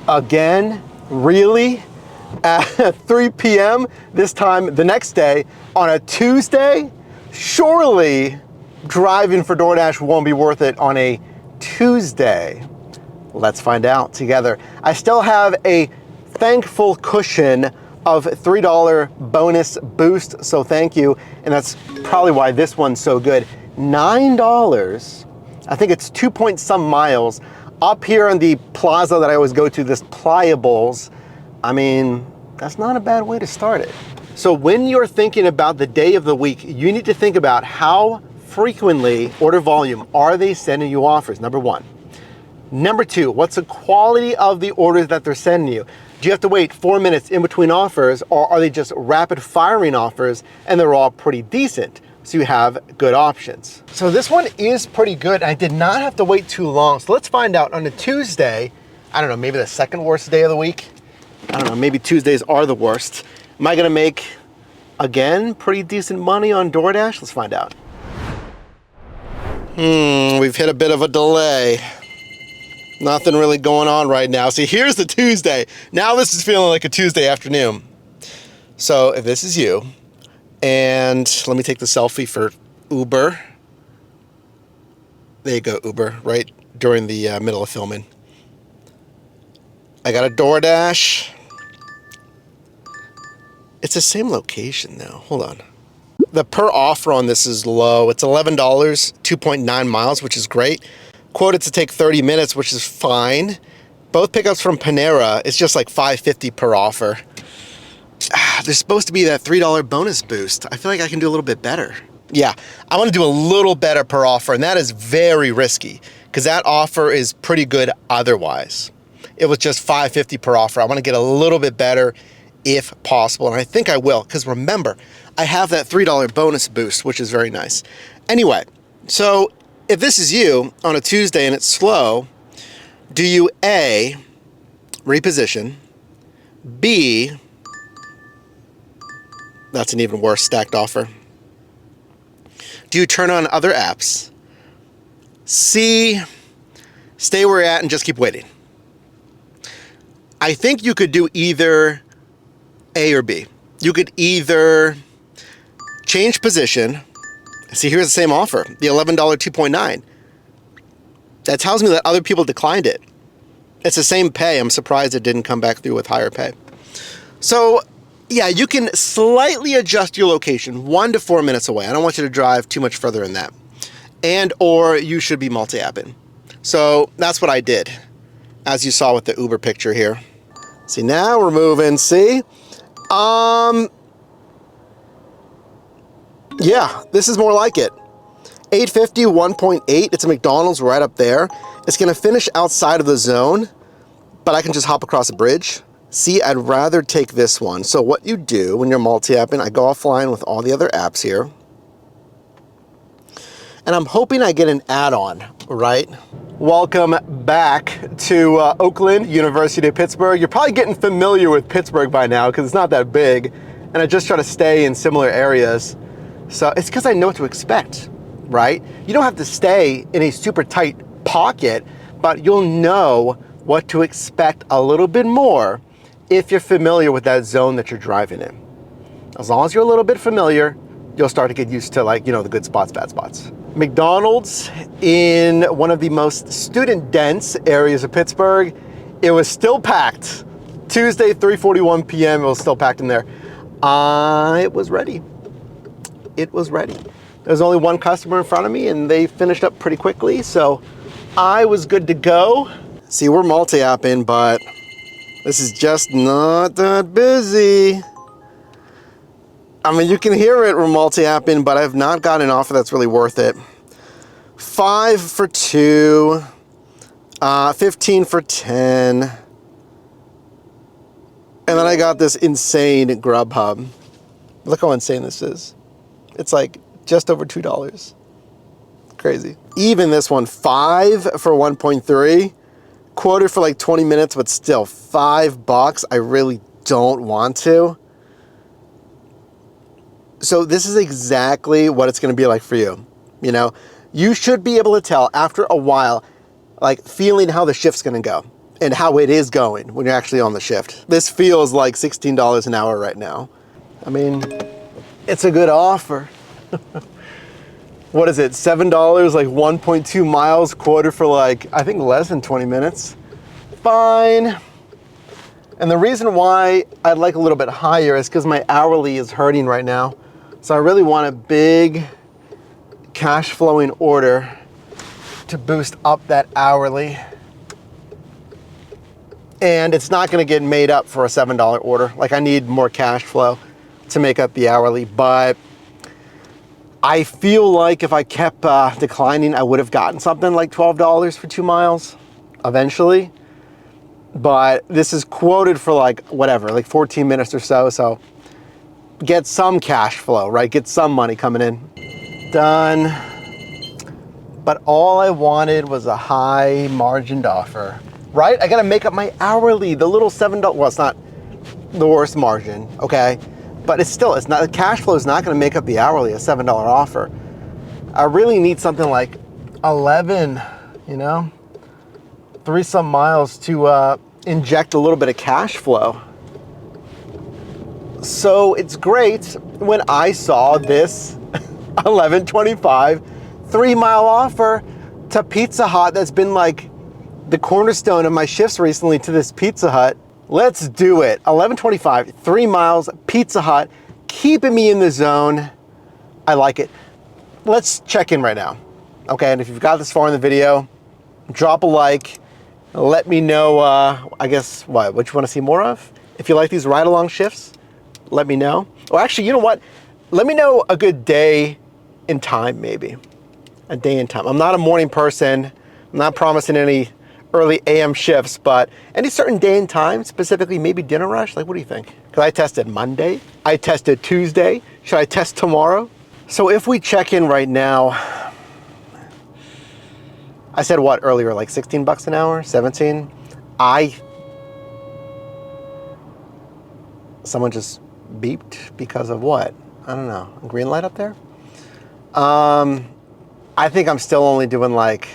Again? Really? At 3 p.m. this time the next day on a Tuesday? Surely driving for DoorDash won't be worth it on a Tuesday. Let's find out together. I still have a thankful cushion of $3 bonus boost, so thank you. And that's probably why this one's so good. $9, I think it's 2 point some miles, up here in the plaza that I always go to, this Pliables. I mean, that's not a bad way to start it. So when you're thinking about the day of the week, you need to think about how frequently, order volume, are they sending you offers, number one. Number two, what's the quality of the orders that they're sending you? Do you have to wait 4 minutes in between offers, or are they just rapid firing offers and they're all pretty decent? So you have good options. So this one is pretty good. I did not have to wait too long. So let's find out on a Tuesday, I don't know, maybe the second worst day of the week. I don't know, maybe Tuesdays are the worst. Am I gonna make, again, pretty decent money on DoorDash? Let's find out. We've hit a bit of a delay. Nothing really going on right now. See, here's the Tuesday. Now this is feeling like a Tuesday afternoon. So if this is you, and let me take the selfie for Uber. There you go, Uber, right during the middle of filming. I got a DoorDash. It's the same location though, hold on. The per offer on this is low. It's $11, 2.9 miles, which is great. Quoted to take 30 minutes, which is fine. Both pickups from Panera, it's just like $5.50 per offer. There's supposed to be that $3 bonus boost. I feel like I can do a little bit better. Yeah, I want to do a little better per offer, and that is very risky because that offer is pretty good otherwise. It was just $5.50 per offer. I want to get a little bit better if possible, and I think I will, because remember, I have that $3 bonus boost, which is very nice. Anyway, so if this is you on a Tuesday and it's slow, do you A, reposition, B, that's an even worse stacked offer, do you turn on other apps, C, stay where you're at and just keep waiting? I think you could do either A or B. You could either change position. See, here's the same offer, the $11 2.9. That tells me that other people declined it. It's the same pay. I'm surprised it didn't come back through with higher pay. So yeah, you can slightly adjust your location 1 to 4 minutes away. I don't want you to drive too much further than that. And or you should be multi-apping. So that's what I did, as you saw with the Uber picture here. See, now we're moving, see? Yeah, this is more like it. 850, 1.8, it's a McDonald's right up there. It's gonna finish outside of the zone, but I can just hop across a bridge. See, I'd rather take this one. So what you do when you're multi-apping, I go offline with all the other apps here. And I'm hoping I get an add-on, right? Welcome back to Oakland, University of Pittsburgh. You're probably getting familiar with Pittsburgh by now because it's not that big. And I just try to stay in similar areas. So it's because I know what to expect, right? You don't have to stay in a super tight pocket, but you'll know what to expect a little bit more if you're familiar with that zone that you're driving in. As long as you're a little bit familiar, you'll start to get used to, like, you know, the good spots, bad spots. McDonald's in one of the most student dense areas of Pittsburgh. It was still packed. Tuesday, 3:41 p.m. It was still packed in there. It was ready. It was ready. There was only one customer in front of me and they finished up pretty quickly, so I was good to go. See, we're multi-apping, but this is just not that busy. I mean, you can hear it, we're multi-apping, but I've not got an offer that's really worth it. 5 for 2, 15 for 10. And then I got this insane Grubhub. Look how insane this is. It's like just over $2. Crazy. Even this one, 5 for 1.3. Quoted for like 20 minutes, but still $5. I really don't want to. So this is exactly what it's going to be like for you. You know, you should be able to tell after a while, like feeling how the shift's going to go. and how it is going when you're actually on the shift. This feels like $16 an hour right now. I mean, it's a good offer. What is it, $7, like 1.2 miles, quoted for like, I think less than 20 minutes. Fine. And the reason why I'd like a little bit higher is because my hourly is hurting right now. So I really want a big cash flowing order to boost up that hourly. And it's not gonna get made up for a $7 order. Like, I need more cash flow to make up the hourly, but I feel like if I kept declining, I would have gotten something like $12 for 2 miles eventually. But this is quoted for like whatever, like 14 minutes or so. So get some cash flow, right? Get some money coming in. Done. But all I wanted was a high margined offer, right? I gotta make up my hourly, the little $7, well, it's not the worst margin, okay? But it's still, it's not, the cash flow is not gonna make up the hourly, a $7 offer. I really need something like 11, you know? 3 some miles to inject a little bit of cash flow. So it's great when I saw this $11.25 3-mile offer to Pizza Hut that's been like the cornerstone of my shifts recently to this Pizza Hut. Let's do it. $11.25, 3 miles, Pizza Hut, keeping me in the zone. I like it. Let's check in right now. Okay, and if you've got this far in the video, drop a like. Let me know, I guess, what you want to see more of. If you like these ride-along shifts, let me know. Or actually, you know what? Let me know a good day in time, maybe. A day in time. I'm not a morning person. I'm not promising any early AM shifts, but any certain day and time, specifically maybe dinner rush? Like, what do you think? Because I tested Monday. I tested Tuesday. Should I test tomorrow? So if we check in right now, I said what earlier, like 16 bucks an hour, 17? Someone just beeped because of what? I don't know, a green light up there? I think I'm still only doing like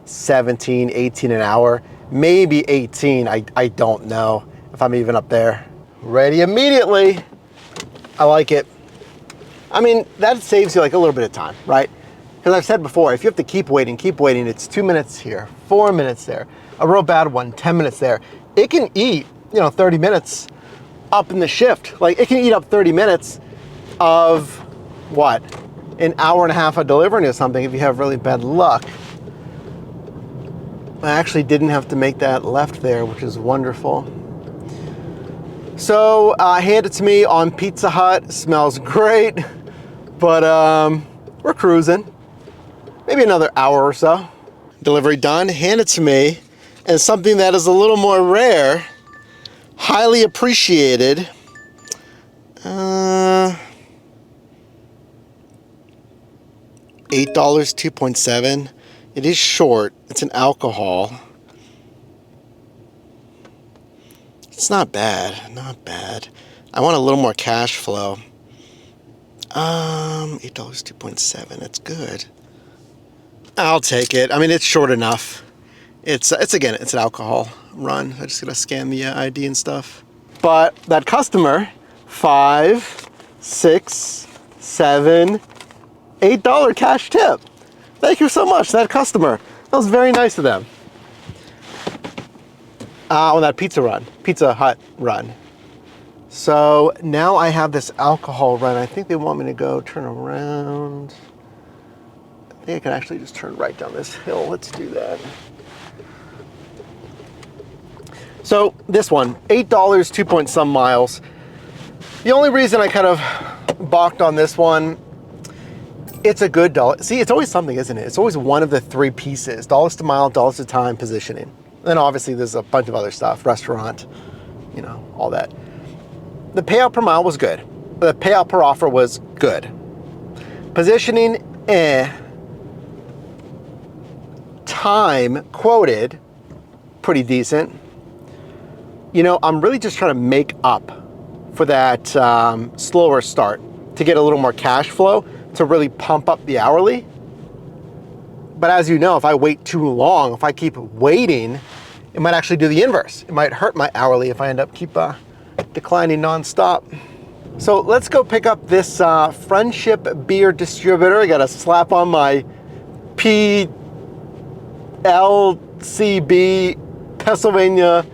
17, 18 an hour, maybe 18, I don't know if I'm even up there. Ready immediately, I like it. I mean, that saves you like a little bit of time, right? Because I've said before, if you have to keep waiting, it's 2 minutes here, 4 minutes there, a real bad one, 10 minutes there. It can eat, 30 minutes up in the shift. Like, it can eat up 30 minutes of what? An hour and a half of delivering or something if you have really bad luck. I actually didn't have to make that left there, which is wonderful. So, hand it to me on Pizza Hut. Smells great, but we're cruising. Maybe another hour or so. Delivery done, hand it to me. And something that is a little more rare, highly appreciated. $8, 2.7. It is short. It's an alcohol. It's not bad, not bad. I want a little more cash flow. $8, 2.7. It's good. I'll take it. I mean, it's short enough. It's again, it's an alcohol run. I just gotta scan the ID and stuff. But that customer, $5, 6, 7, $8 cash tip. Thank you so much, that customer. That was very nice of them. On that Pizza Hut run. So now I have this alcohol run. I think they want me to go turn around. I think I can actually just turn right down this hill. Let's do that. So this one, $8, 2 point some miles. The only reason I kind of balked on this one, it's a good dollar. See, it's always something, isn't it? It's always one of the 3 pieces: dollars to mile, dollars to time, positioning. Then obviously there's a bunch of other stuff, restaurant, all that. The payout per mile was good. The payout per offer was good. Positioning, Time quoted, pretty decent. I'm really just trying to make up for that slower start to get a little more cash flow to really pump up the hourly. But as you know, if I wait too long, if I keep waiting it might actually do the inverse. It might hurt my hourly if I end up keep declining nonstop. So let's go pick up this Friendship beer distributor. I got to slap on my PLCB Pennsylvania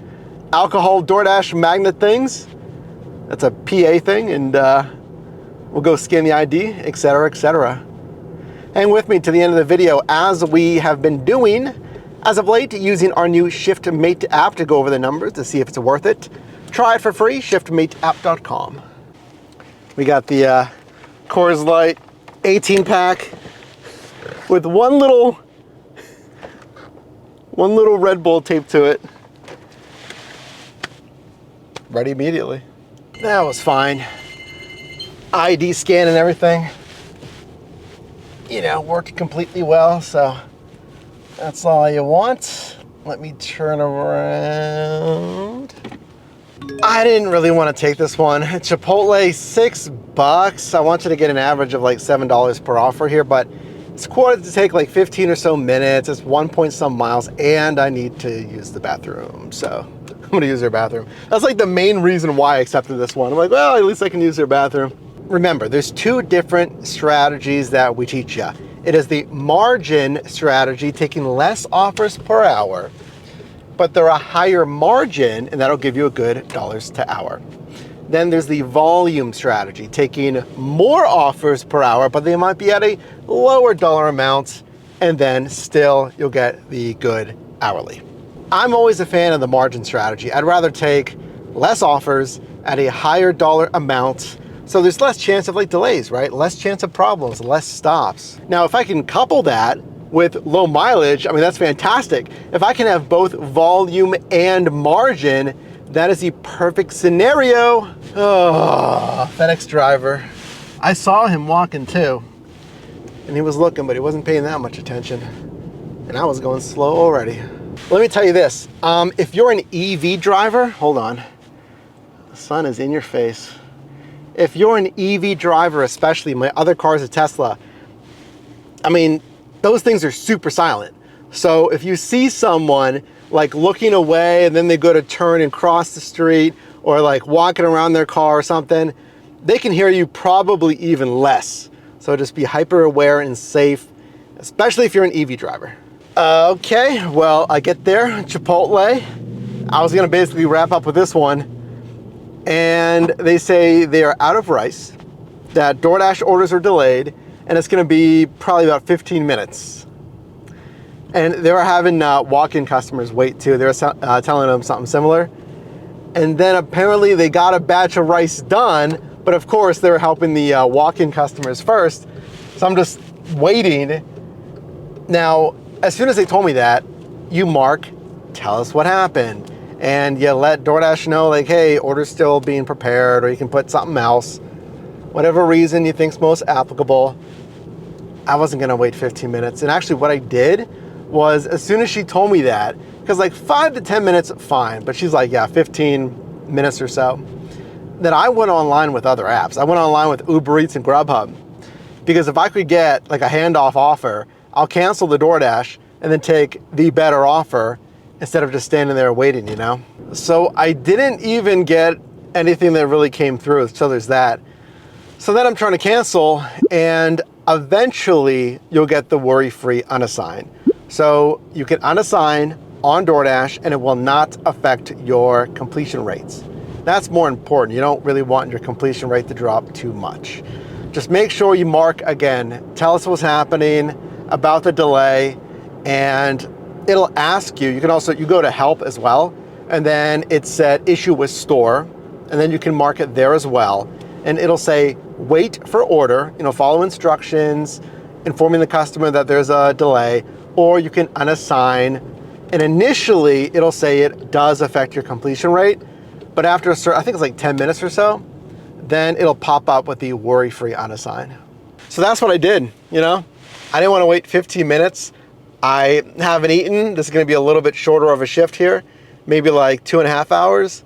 alcohol DoorDash magnet things. That's a PA thing, and we'll go scan the ID, etc., etc. Hang with me to the end of the video as we have been doing as of late, using our new ShiftMate app to go over the numbers to see if it's worth it. Try it for free, shiftmateapp.com. We got the Coors Light 18-pack with one little Red Bull taped to it. Ready immediately. That was fine. ID scan and everything, you know, worked completely well, so that's all you want. Let me turn around. I didn't really want to take this one. Chipotle, $6. I want you to get an average of like $7 per offer here, but it's quoted to take like 15 or so minutes. It's 1 point some miles, and I need to use the bathroom, so I'm gonna use their bathroom. That's like the main reason why I accepted this one. I'm like, well, at least I can use their bathroom. Remember, there's two different strategies that we teach you. It is the margin strategy, taking less offers per hour, but they're a higher margin, and that'll give you a good dollars to hour. Then there's the volume strategy, taking more offers per hour, but they might be at a lower dollar amount, and then still you'll get the good hourly. I'm always a fan of the margin strategy. I'd rather take less offers at a higher dollar amount, so there's less chance of like delays, right? Less chance of problems, less stops. Now, if I can couple that with low mileage, I mean, that's fantastic. If I can have both volume and margin, that is the perfect scenario. Oh, FedEx driver. I saw him walking too, and he was looking, but he wasn't paying that much attention. And I was going slow already. Let me tell you this, if you're an EV driver, hold on. The sun is in your face. If you're an EV driver, especially, my other car is a Tesla, I mean, those things are super silent. So if you see someone like looking away and then they go to turn and cross the street, or like walking around their car or something, they can hear you probably even less. So just be hyper aware and safe, especially if you're an EV driver. Okay, well, I get there, Chipotle. I was gonna basically wrap up with this one, and they say they are out of rice, that DoorDash orders are delayed, and it's gonna be probably about 15 minutes. And they were having walk-in customers wait too. They were telling them something similar. And then apparently they got a batch of rice done, but of course they were helping the walk-in customers first. So I'm just waiting. Now, as soon as they told me that, you mark, tell us what happened. And you let DoorDash know, like, hey, order's still being prepared, or you can put something else. Whatever reason you think's most applicable. I wasn't gonna wait 15 minutes. And actually what I did was, as soon as she told me that, because like 5 to 10 minutes, fine, but she's like, yeah, 15 minutes or so, then I went online with other apps. I went online with Uber Eats and Grubhub, because if I could get like a handoff offer, I'll cancel the DoorDash and then take the better offer instead of just standing there waiting, you know? So I didn't even get anything that really came through, so there's that. So then I'm trying to cancel, and eventually you'll get the worry-free unassign. So you can unassign on DoorDash and it will not affect your completion rates. That's more important. You don't really want your completion rate to drop too much. Just make sure you mark again, tell us what's happening about the delay, and it'll ask you, you can also, you go to help as well, and then it said issue with store, and then you can mark it there as well. And it'll say, wait for order, you know, follow instructions, informing the customer that there's a delay, or you can unassign. And initially it'll say it does affect your completion rate, but after a certain, I think it's like 10 minutes or so, then it'll pop up with the worry-free unassign. So that's what I did, you know? I didn't want to wait 15 minutes. I haven't eaten. This is going to be a little bit shorter of a shift here, maybe like 2.5 hours.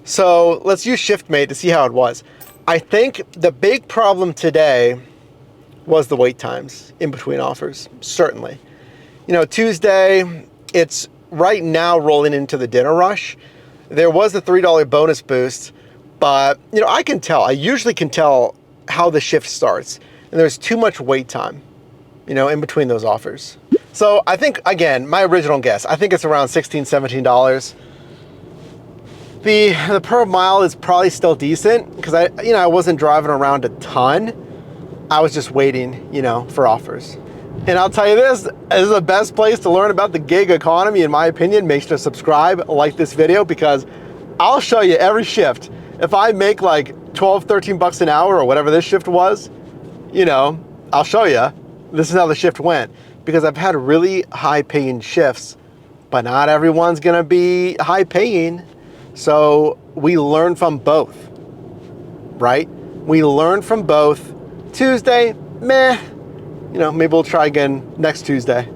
So let's use ShiftMate to see how it was. I think the big problem today was the wait times in between offers, certainly. You know, Tuesday, it's right now rolling into the dinner rush, there was a $3 bonus boost, but you know, I usually can tell how the shift starts, and there's too much wait time, you know, in between those offers. So I think, again, my original guess, I think it's around $16, $17. The per mile is probably still decent because I wasn't driving around a ton. I was just waiting, you know, for offers. And I'll tell you this is the best place to learn about the gig economy, in my opinion. Make sure to subscribe, like this video, because I'll show you every shift. If I make like 12, 13 bucks an hour or whatever this shift was, you know, I'll show you. This is how the shift went, because I've had really high paying shifts, but not everyone's gonna be high paying. So we learn from both, right? We learn from both. Tuesday, meh. You know, maybe we'll try again next Tuesday.